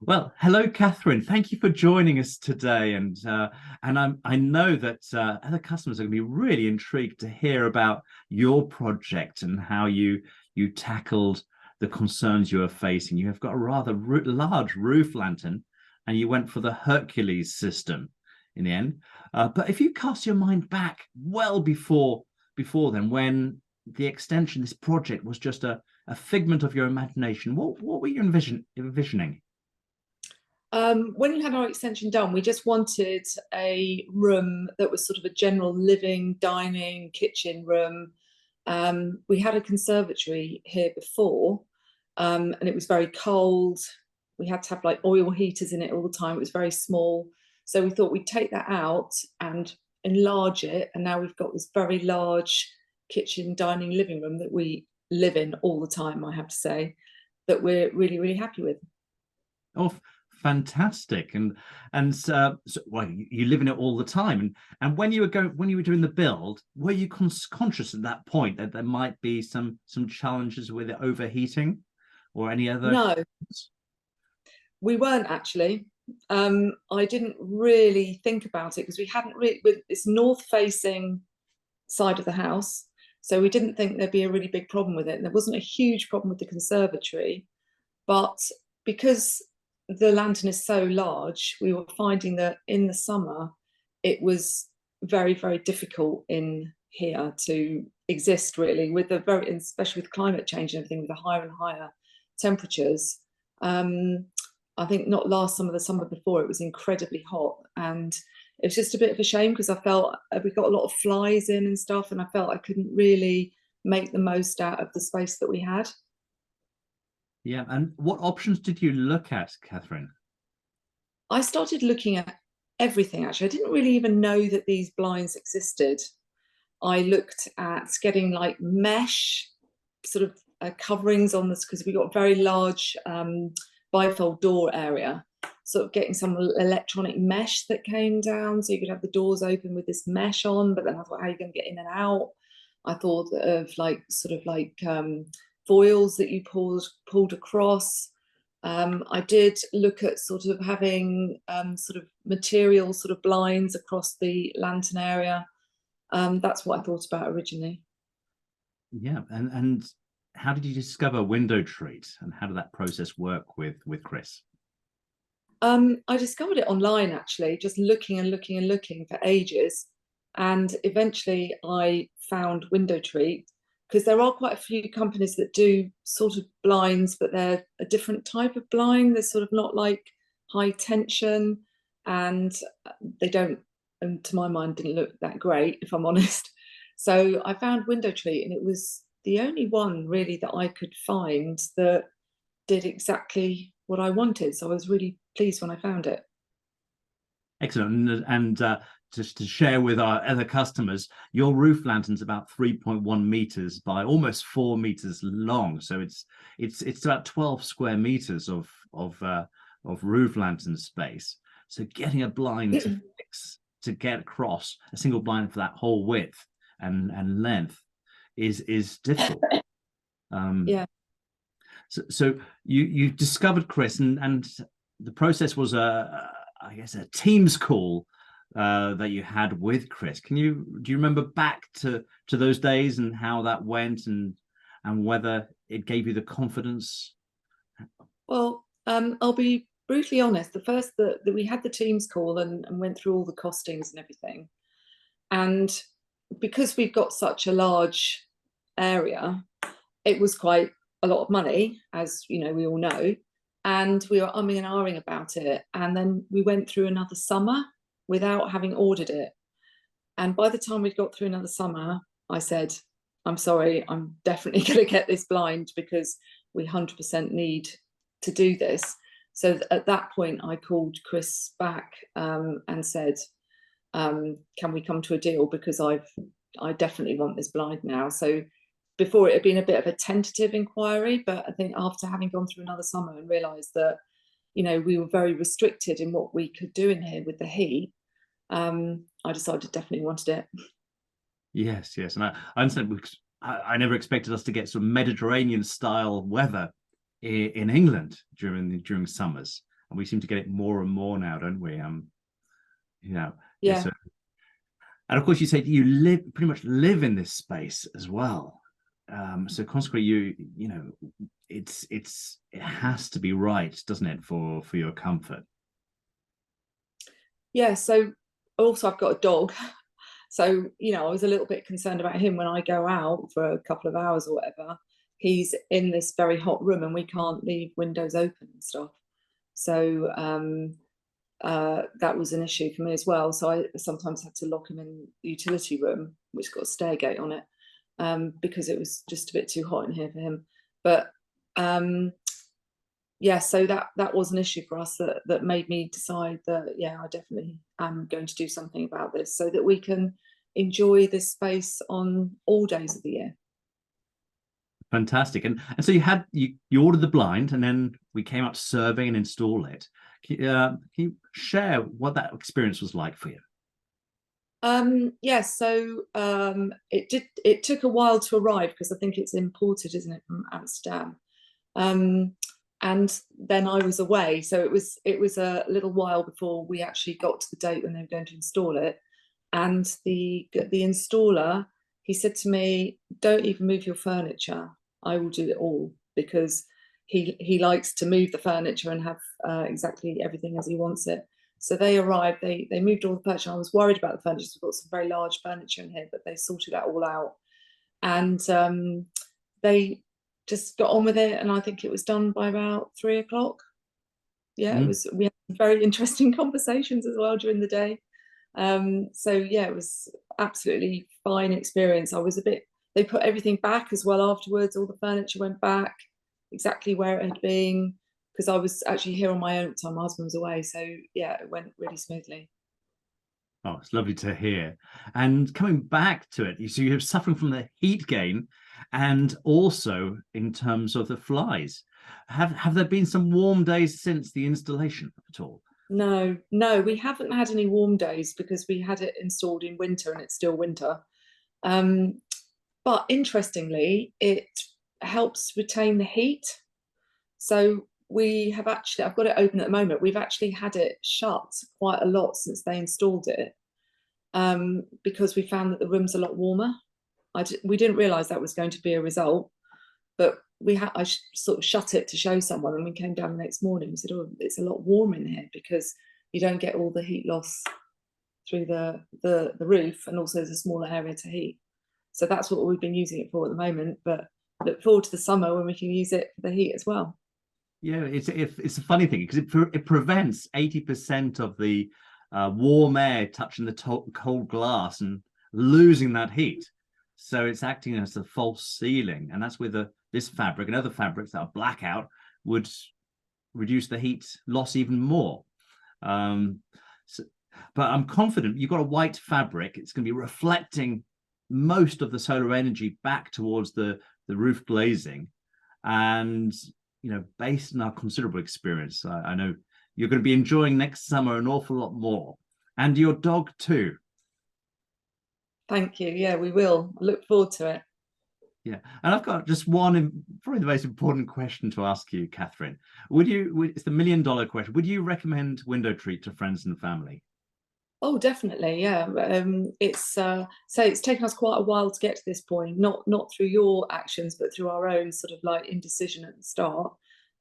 Well, hello, Katheryn. Thank you for joining us today, I know that other customers are going to be really intrigued to hear about your project and how you tackled the concerns you were facing. You have got a rather large roof lantern, and you went for the Hercules system in the end. But if you cast your mind back well before then, when the extension, this project was just a figment of your imagination, what were you envisioning? When you had our extension done, we just wanted a room that was sort of a general living, dining, kitchen room. We had a conservatory here before, and it was very cold. We had to have like oil heaters in it all the time. It was very small. So we thought we'd take that out and enlarge it. And now we've got this very large kitchen, dining, living room that we live in all the time, I have to say, that we're really, really happy with. Oh, fantastic! Well, you live in it all the time. And when you were doing the build, were you conscious at that point that there might be some challenges with it overheating, or any other? No, we weren't actually. I didn't really think about it because we hadn't really, with this north facing side of the house, so we didn't think there'd be a really big problem with it. And there wasn't a huge problem with the conservatory, but because the lantern is so large, we were finding that in the summer it was very, very difficult in here to exist, really, with the very, especially with climate change and everything, with the higher and higher temperatures. I think not last summer, the summer before, it was incredibly hot, and it was just a bit of a shame because I felt we got a lot of flies in and stuff, and I felt I couldn't really make the most out of the space that we had. Yeah, and what options did you look at, Katheryn? I started looking at everything, actually. I didn't really even know that these blinds existed. I looked at getting like mesh sort of coverings on this because we got a very large bifold door area. Sort of getting some electronic mesh that came down so you could have the doors open with this mesh on. But then I thought, how are you going to get in and out? I thought of like sort of like foils that you pulled across. I did look at sort of having sort of material sort of blinds across the lantern area. That's what I thought about originally. Yeah, and how did you discover window treat, and how did that process work with Chris? I discovered it online, actually, just looking and looking and looking for ages. And eventually I found Window Treat, because there are quite a few companies that do sort of blinds, but they're a different type of blind. They're sort of not like high tension, and they don't, and to my mind, didn't look that great, if I'm honest. So I found Window Treat, and it was the only one really that I could find that did exactly what I wanted. So I was really pleased when I found it. Excellent. And just to share with our other customers, your roof lantern's about 3.1 meters by almost 4 meters long. So it's about 12 square meters of roof lantern space. So getting a blind to fix, to get across a single blind for that whole width and length is difficult. Yeah. So you discovered Chris, and the process was I guess a Teams call that you had with Chris. Do you remember back to those days and how that went, and whether it gave you the confidence? Well, I'll be brutally honest. The first that we had the Teams call and went through all the costings and everything, and because we've got such a large area, it was quite a lot of money, as you know, we all know. And we were umming and ahhing about it. And then we went through another summer without having ordered it. And by the time we'd got through another summer, I said, I'm sorry, I'm definitely going to get this blind because we 100% need to do this. So at that point, I called Chris back and said, can we come to a deal? Because I definitely want this blind now. So before, it had been a bit of a tentative inquiry, but I think after having gone through another summer and realised that, you know, we were very restricted in what we could do in here with the heat, I decided definitely wanted it. Yes, and I understand, because I never expected us to get some Mediterranean style weather in England during summers. and we seem to get it more and more now, don't we? Yeah. And of course, you say you pretty much live in this space as well. So consequently, it has to be right, doesn't it, for your comfort? Yeah. So also I've got a dog. So, I was a little bit concerned about him when I go out for a couple of hours or whatever. He's in this very hot room and we can't leave windows open and stuff. So that was an issue for me as well. So I sometimes had to lock him in the utility room, which got a stair gate on it, because it was just a bit too hot in here for him. But yeah, so that was an issue for us that made me decide that, yeah, I definitely am going to do something about this so that we can enjoy this space on all days of the year. Fantastic. And so you ordered the blind, and then we came out to survey and install it. Can you share what that experience was like for you? Yeah, so it took a while to arrive because I think it's imported, isn't it, from Amsterdam. And then I was away, so it was a little while before we actually got to the date when they were going to install it. And the installer, he said to me, "Don't even move your furniture. I will do it all," because he likes to move the furniture and have exactly everything as he wants it. So they arrived, they moved all the furniture. I was worried about the furniture. We've got some very large furniture in here, but they sorted that all out. And they just got on with it. And I think it was done by about 3 o'clock. Yeah, it was. We had very interesting conversations as well during the day. So yeah, it was absolutely fine experience. They put everything back as well afterwards. All the furniture went back exactly where it had been, because I was actually here on my own at the time. My husband was away. So yeah, it went really smoothly. Oh, it's lovely to hear. And coming back to it, so you're suffering from the heat gain and also in terms of the flies. Have there been some warm days since the installation at all? No, we haven't had any warm days because we had it installed in winter and it's still winter. Um, but interestingly, it helps retain the heat. So I've got it open at the moment. We've actually had it shut quite a lot since they installed it, because we found that the room's a lot warmer. We didn't realize that was going to be a result, but I sort of shut it to show someone, and we came down the next morning and said, "Oh, it's a lot warmer in here because you don't get all the heat loss through the roof, and also there's a smaller area to heat." So that's what we've been using it for at the moment, but look forward to the summer when we can use it for the heat as well. Yeah, it's a funny thing because it prevents 80% of the warm air touching the cold glass and losing that heat. So it's acting as a false ceiling, and that's where this fabric and other fabrics that are blackout would reduce the heat loss even more. Um, so, but I'm confident you've got a white fabric. It's going to be reflecting most of the solar energy back towards the roof glazing, and based on our considerable experience, I know you're going to be enjoying next summer an awful lot more, and your dog too. Thank you. Yeah, we will. I look forward to it. Yeah, and I've got just probably the most important question to ask you, Katheryn. It's the $1 million question. Would you recommend Window Treat to friends and family? Oh, definitely. Yeah. It's taken us quite a while to get to this point, not through your actions, but through our own sort of like indecision at the start.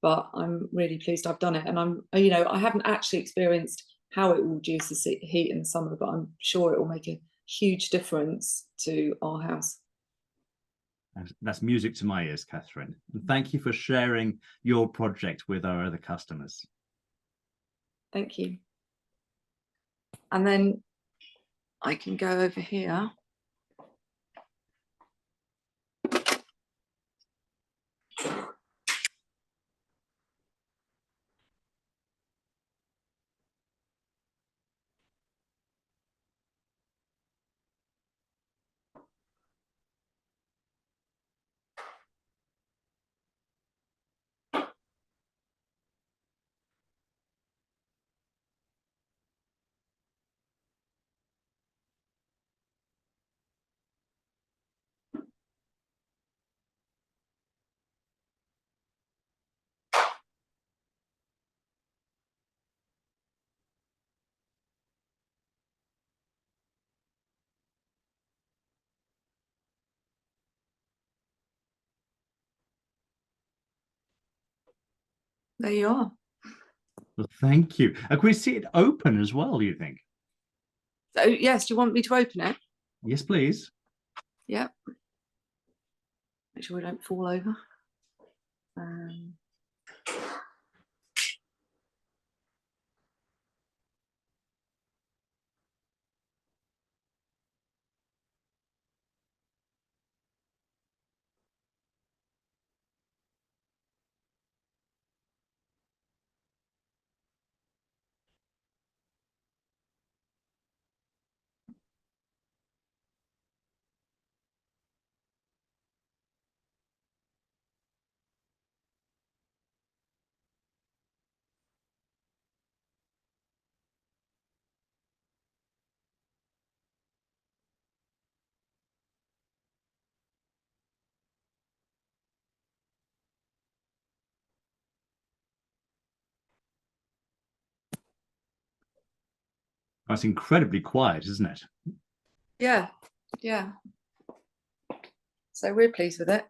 But I'm really pleased I've done it. And I haven't actually experienced how it will reduce the heat in the summer, but I'm sure it will make a huge difference to our house. That's music to my ears, Katheryn. And thank you for sharing your project with our other customers. Thank you. And then I can go over here. There you are. Well, thank you. Can we see it open as well, do you think? So yes, do you want me to open it? Yes, please. Yep. Make sure we don't fall over. Um, That's incredibly quiet, isn't it? yeah, yeah. So we're pleased with it.